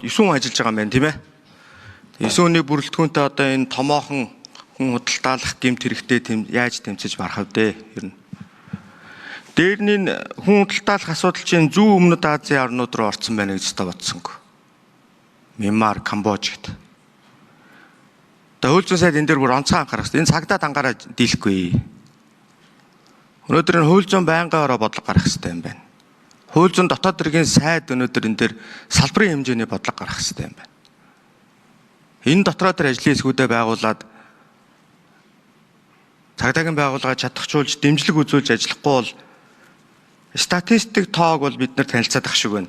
9 ажиллаж байгаа юм байна, тийм ээ. 9 хүний бүрэлдэхүүнтэй одоо энэ томоохон хүн худалдаалах гэмт хэрэгтэй яаж тэмцэж барах вэ? Ер нь. Дээр нь хүн худалдаалах асуудал чинь зүүн өмнөд Азийн орнууд руу орсон байна гэж та бодсонгүй. Мянмар, Камбож гэдэг. Тэгээ хууль зүйн сайд энэ дээр бүр онцгой анхаарах хэрэгтэй. Энэ цагдаад анхаараа дийлэхгүй. Өнөөдөр энэ хууль зүйн байнгаараа бодлого гаргах хэрэгтэй юм байна. Хууль зүйн дотоод хэргийн сайд өнөөдөр энэ дээр салбарын хэмжээний бодлого гаргах хэрэгтэй юм байна. Энэ дотроо тэр ажлын хэсгүүдэд байгуулад цагдаагийн байгууллага чадахжуулж дэмжлэг үзүүлж ажиллахгүй бол статистик тоог бол бид нар танилцаад ах шиг байна.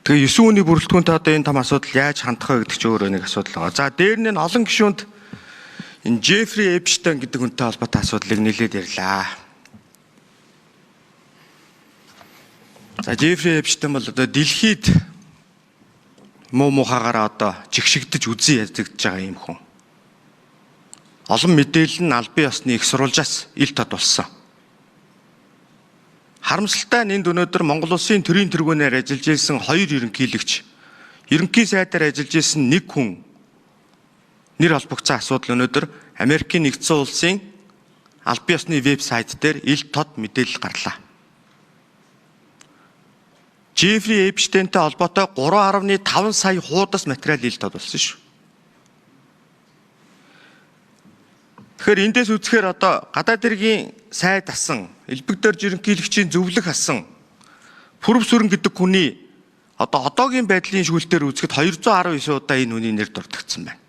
Тэгээ 9 хүний бүрэлдэхүүнтэй одоо энэ том асуудал яаж хандах вэ гэдэг чинь өөрөө нэг асуудал байгаа. За дээр нь олон гишүүнд энэ Джеффри Эпштейн гэдэг хүнтэй холбоотой асуудлыг нэлээд ярьлаа. За Джеффри Эпштейн бол одоо дэлхийд муухагаараа одоо жигшигдэж үзэн ядагдж байгаа юм хүн. Олон мэдээлэл нь албан ёсны их сурвалжаас ил тод болсон. Харамсалтай нь энд өнөөдөр Монгол Улсын төрийн тэргүүнээр ажиллаж ирсэн 2 ерөнхийлөгч, ерөнхий сайдаар ажиллаж ирсэн 1 хүн нэр холбогдсон асуудал өнөөдөр Америкийн нэгдсэн улсын албан ёсны вебсайт дээр ил тод мэдээлэл гарлаа. Джеффри Эпштейнтэй холбоотой 3.5 сая хуудас материал ил тод болсон шүү. Тэгэхээр эндээс үзэхээр одоо гадаад хэргийн сайд асан, элбэг дор ерөнхийлөгчийн зөвлөх асан, Пүрэв Сүрэн гэдэг хүний одоогийн байдлын шүүлтээр үзэхэд 219 удаа энэ хүний нэр дурдгдсан байна.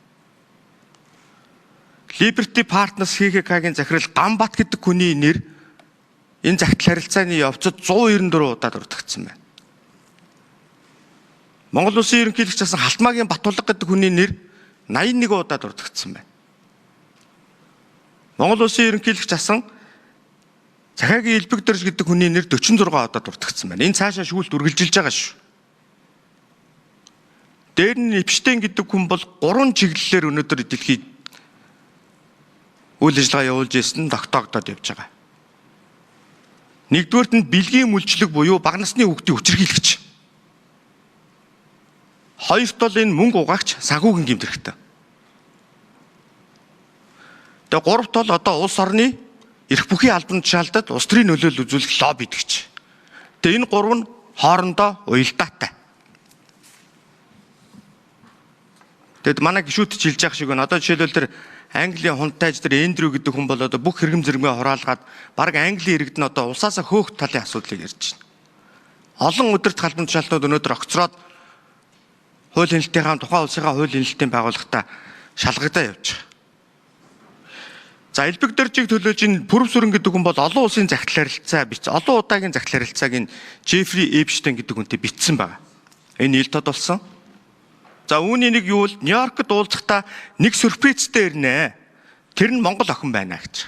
Liberty Partners ХХК-гийн захирал Гамбат гэдэг хүний нэр энэ захидал харилцааны явцад 194 удаа дурдгдсан байна. Монгол Улсын ерөнхийлөгч асан Халтмаагийн Батулга гэдэг хүний нэр 81 удаа дурдгдсан байна. Монгол Улсын ерөнхийлөгч асан Захаагийн элбэг дөрж гэдэг хүний нэр 46 удаа дурдгдсан байна. Энэ цаашаа шүүлт үргэлжилж байгаа шүү. Дээр нь Эпштейн гэдэг хүн бол 3 чиглэлээр өнөөдөр дэлхийд үйл ажиллагаа явуулж ирсэн тогтоогдоод явж байгаа. Нэгдүгээрт нь бэлгийн мүлжлэг буюу бага насны хүүхдийн хүчирхийлэгч. Хоёрт бол энэ мөнгө угаагч санхүүгийн гэмт хэрэгтэй. Тэгээ гуравт бол одоо улс орны эрх бүхий албан тушаалдад улс төрийн нөлөөлөл үзүүлэх лобби гэдэгч. Тэгээ энэ гурав нь хоорондоо уялдаатай. Тэгэд манай гишүүд ч хэлж байгаа шиг байна. Одоо жишээлбэл тэр Английн хунтайж тэр Эндрю гэдэг хүн бол одоо бүх хэрэгм зэрэгмээ хураалгаад баг Английн иргэд нь одоо улсаасаа хөөх талын асуудлыг ярьж байна. Олон өдөрт албан тушаалтнууд өнөөдөр огцроод хууль хяналтынхаа тухайн улсынхаа хууль хяналтын байгууллагатай шалгагдаа явж байгаа. За элбэг дөржийг төлөөж энэ Пүрэв Сүрэн гэдэг хүн бол олон улсын захидал харилцаа олон удаагийн захидал харилцааг энэ Джеффри Эпштейн гэдэг хүнтэй бичсэн байгаа. Энэ ил тод болсон. За үүний нэг юу л Нью-Йоркд уулзахдаа нэг сюрпризтэй ирнэ. Тэр нь Монгол охин байна гэж.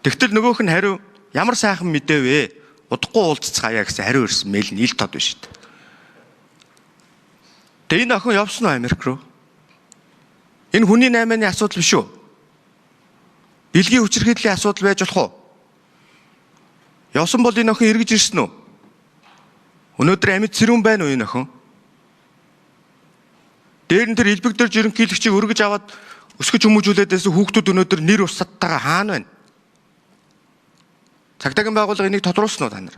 Тэгтэл нөгөөх нь хариу ямар сайхан мэдээ вэ? Удахгүй уулзцгаая гэсэн хариу ирсэн мэйл нь ил тод биш үү? Тэгээ энэ охин явсан уу Америк руу? Энэ хүний 8-ны асуудал биш үү? Бэлгийн хүчирхийллийн асуудал байж болох уу? Явсан бол энэ охин эргэж ирсэн үү? Өнөөдөр амьд сэрүүн байна уу энэ охин? Дээр нь тэр элбэг дөрж ерөнхийлөгчийг өргөж аваад өсгөж хүмүүжүүлээд байсан хүүхдүүд өнөөдөр нэр усаттайгаа хаана байна? Цагдаагийн байгууллага энийг тодруулсан уу та нар?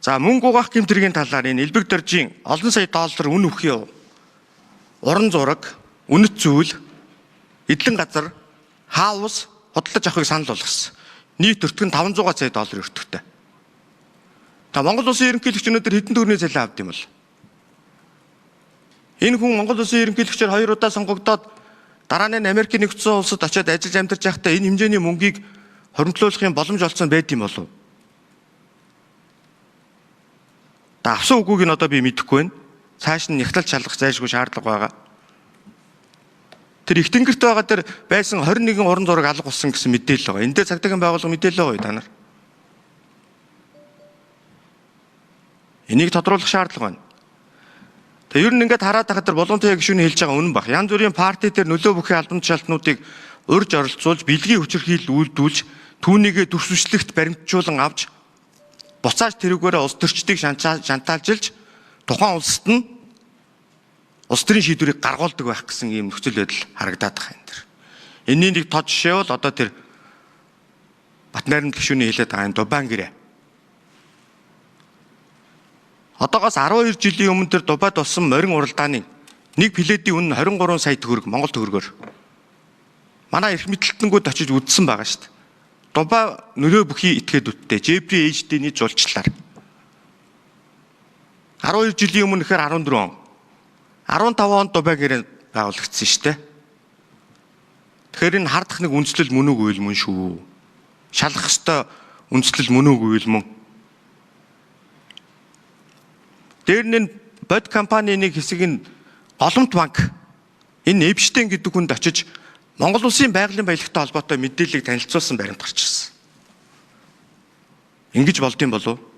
За мөнгө угаах гэмтрийн талаар энэ элбэг дөржийн олон сая доллар үн өгөхий уран зураг, үнэт зүйл, эдлэн газар, хаус худалдаж авахыг санал болгосон. Нийт өртгөн 500 сая доллар өртөгтэй. Та Монгол Улсын ерөнхийлөгч өнөөдөр хэдэн төгрөгийн цалин авд юм бол? Энэ хүн Монгол Улсын ерөнхийлөгчөөр 2 удаа сонгогдоод дараа нь Америкийн нэгдсэн улсад очиод ажиллаж амьдарч байхдаа энэ хэмжээний мөнгийг хоримтлуулахын боломж олцсон байд юм болов? Та авсан үгүйг нь одоо би мэдэхгүй байна. Цааш нь нягтлал шалгах зайлшгүй шаардлага байгаа. Тэр их тэнгэрт байгаа тэр байсан 21 уран зураг алга болсон гэсэн мэдээлэл байгаа. Энд дээр цагдаагийн байгууллага мэдээлэл байгаа юу та нар? Энийг тодруулах шаардлага байна. Тэгээ ер нь ингээд хараад тахад тэр боломжтой гишүүний хэлж байгаа үнэн баг. Янз бүрийн парти дээр нөлөө бүхий албан тушаалтнуудыг урьж оролцуулж, бэлгийн хүчирхийлэл үйлдүүлж, түүнийгээ дүрсвчлэгт баримтжуулан авч буцааж тэрүүгээрээ улс төрчдийг шантаалжилж тухайн улсад нь улс төрийн шийдвэрийг гаргуулдаг байх гэсэн ийм нөхцөл байдал харагдаад байгаа юм дэр. Энийн нэг тод жишээ бол одоо тэр Батнайрамд гишүүний хэлээд байгаа энэ Дубайн гэрээ. Одоогоос 12 жилийн өмнө тэр Дубайд болсон морин уралдааны нэг пледийн үнэ 23 сая төгрөг Монгол төгрөгөөр. Манай эрх мэдэлтэнгүүд очиж үдсэн байгаа шүү дээ. Дубай нөлөө бүхий этгээдүүдтэй Jeffrey HD-ний жуулчлалаар 12 жилийн өмнө гэхээр 14 он 15 онд Дубай гэрээ байгуулагдсан шүү дээ. Тэгэхээр энэ хардах нэг үндслэл мөн үгүй л мөн шүү. Шалгах ёстой үндслэл мөн үгүй л мөн. Дээр нь бод компанийн нэг хэсэг нь Голомт банк энэ Эпштейн гэдэг хүнд очиж Монгол улсын байгалийн баялагтай холбоотой мэдээллийг танилцуулсан баримт гарч ирсэн. Ингэж болдсон болов уу?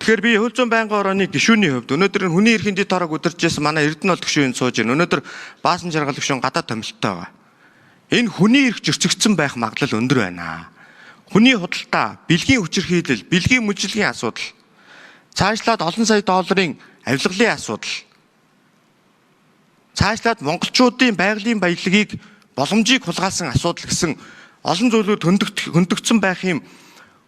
Тэгэхээр би хөл зүйн байнгын орооны гишүүний хувьд өнөөдөр хүний эрхийн дэд тараг удирж байсан манай Эрдэнэ бол гишүүн сууж байна. Өнөөдөр Баасан жаргал гишүүн гадаад томилттой байгаа. Энэ хүний эрх зөрчигдсөн байх магадлал өндөр байна. Хүний худалдаа, бэлгийн хүчирхийлэл, бэлгийн мужлогийн асуудал, цаашлаад олон сая долларын авилгалын асуудал, цаашлаад монголчуудын байгалийн баялагийг боломжийг хулгайлсан асуудал гэсэн олон зүйлүүд хөндөгдсөн байх юм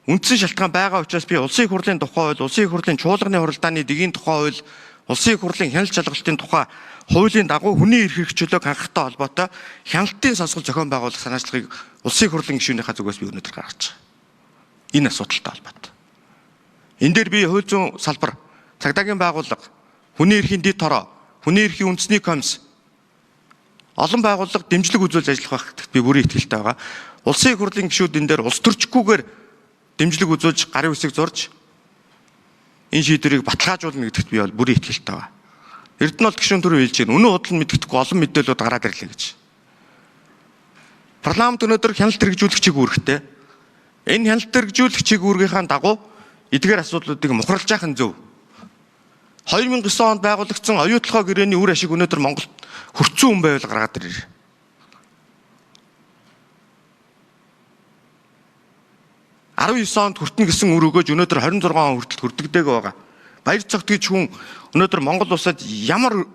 үндсэн шалтгаан байгаа учраас би улсын их хурлын тухай хууль, улсын их хурлын чуулганы хуралдааны дэгийн тухай хууль, улсын их хурлын хяналт шалгалтын тухай хуулийн дагуу хүний эрх чөлөөг хангахтай холбоотой хяналтын сонсгол зохион байгуулах санаачлагыг улсын их хурлын гишүүнийхээ зүгээс би өнөөдөр гаргаж байгаа. Энэ асуудалтай холбоотой. Энэ дээр би хууль зүйн салбар, цагдаагийн байгууллага, хүний эрхийн дэд тороо, хүний эрхийн үндэсний комисс олон байгууллага дэмжлэг үзүүлж ажиллах байхад би бүрийн итгэлтэй байгаа. Улсын их хурлын гишүүд энэ дээр улс төрчгүйгээр дэмжлэг үзүүлж гарын үсэг зурж энэ шийдвэрийг баталгаажуулна гэдэгт би бол бүрийн итгэлтэй байгаа. Эрдэнэ бол гишүүн төрөө хэлж байна. Үнэн худал нь мэддэхгүй олон мэдээлэлүүд гараад ирлээ гэж. Парламент өнөөдөр хяналт хэрэгжүүлэгчийг үүрэгтэй. Энэ хяналт хэрэгжүүлэгчийг үүргийнхаа дагуу эдгээр асуудлуудыг мухарлж яах нь зөв. 2009 онд байгуулагдсан оюутлогоо гэрээний үр ашиг өнөөдөр Монголд хүрцэн хүн байвал гаргаад ирээ. онд хүртэн гэсэн үр өгөөж өнөөдөр 26 он хүртэл хүрдэгдэг байгаа. Баяр цогтгийч хүн өнөөдөр Монгол улсад ямар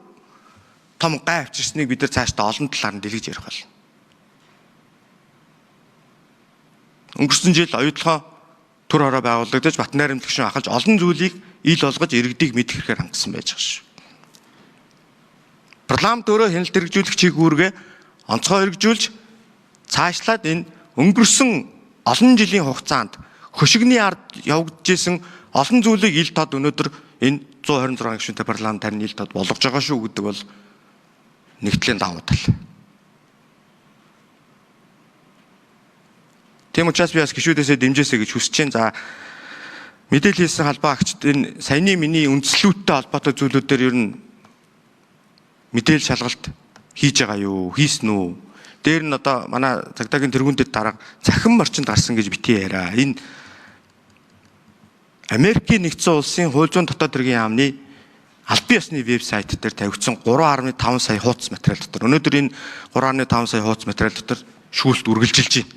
том гай авчирсныг бид нар цаашдаа олон талаар нь дэлгэж ярих болно. Өнгөрсөн жил оюутлогоо төр хороо байгуулагдаж Батнайрамд гишүүн ахалж олон зүйлийг ил болгож иргэдийг мэдэх хэрэгээр хангасан байж байгаа шүү. Парламент өөрөө хяналт хэрэгжүүлэгчийг үүргээ онцгой хэрэгжүүлж цаашлаад энэ өнгөрсөн олон жилийн хугацаанд хөшигний ард явагдаж исэн олон зүйлийг ил тод өнөөдөр энэ 126 гишүүнтэй парламент харин ил тод болгож байгаа шүү гэдэг бол нэгдлийн давуу тал. Тийм учраас би бас гишүүдээсээ дэмжээсэй гэж хүсэж байна. За мэдээлэл хийсэн халбаа агчид энэ саяны миний үндслүүдтэй холбоотой зүйлүүдээр ер нь мэдээлэл шалгалт хийж байгаа юу? Хийсэн үү? Дээр нь одоо манай цагдаагийн тэргуундэд дарга цахим орчинд гарсан гэж битгий яриа. Энэ Америкийн нэгдсэн улсын хууль зүйн дотоод хэргийн яамны албан ёсны вебсайт дээр тавигдсан 3.5 сая хуудас материал дотор өнөөдөр энэ 3.5 сая хуудас материал дотор шүүлт үргэлжилж байна.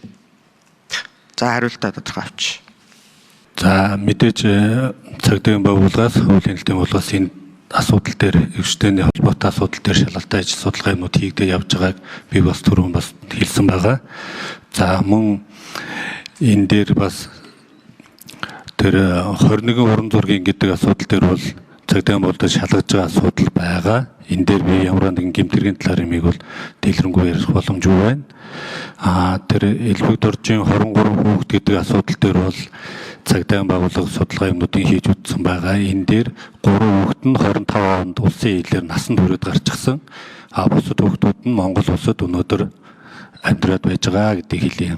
За хариултаа тодорхой авч. За мэдээж цагдаагийн байгууллагаас хуулийн хэлтийн байгууллагаас энэ асуудал дээр эрхчлээний холбоотой асуудал дээр шалгалтай ажил судалгаа юмнууд хийгдэж явж байгааг би бас түрүүн бас хэлсэн байгаа. За мөн энэ дээр бас тэр 21 уран зургийн гэдэг асуудал дээр бол цагдаагийн байгууллагад шалгаж байгаа асуудал байгаа. Энэ дээр би ямар нэгэн гэмтэргийн талаар юмыг бол дэлгэрэнгүй ярих боломжгүй байна. Тэр элбэг доржийн 23 хүүхэд гэдэг асуудал дээр бол цагдаагийн байгууллага судалгаа юмнуудыг хийж үзсэн байгаа. Энэ дээр 3 хүүхэд нь 25 онд улсын хилээр насанд хүрээд гарч ирсэн. Бусад хүүхдүүд нь Монгол улсад өнөөдөр амьдраад байж байгаа гэдгийг хэлье.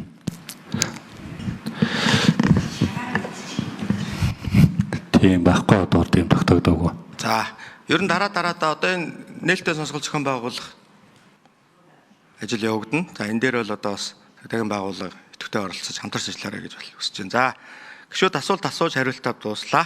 Тийм байхгүй одоо тийм тогтоогдоогүй. За ер нь дараадаа одоо энэ нээлттэй сонсгол зохион байгуулах ажил явагдана. За энэ дээр бол одоо бас цагдаагийн байгууллага идэвхтэй оролцож хамтарч ажиллаарай гэж хүсэж байна. За гишүүд асуулт асууж хариултаа дууслаа.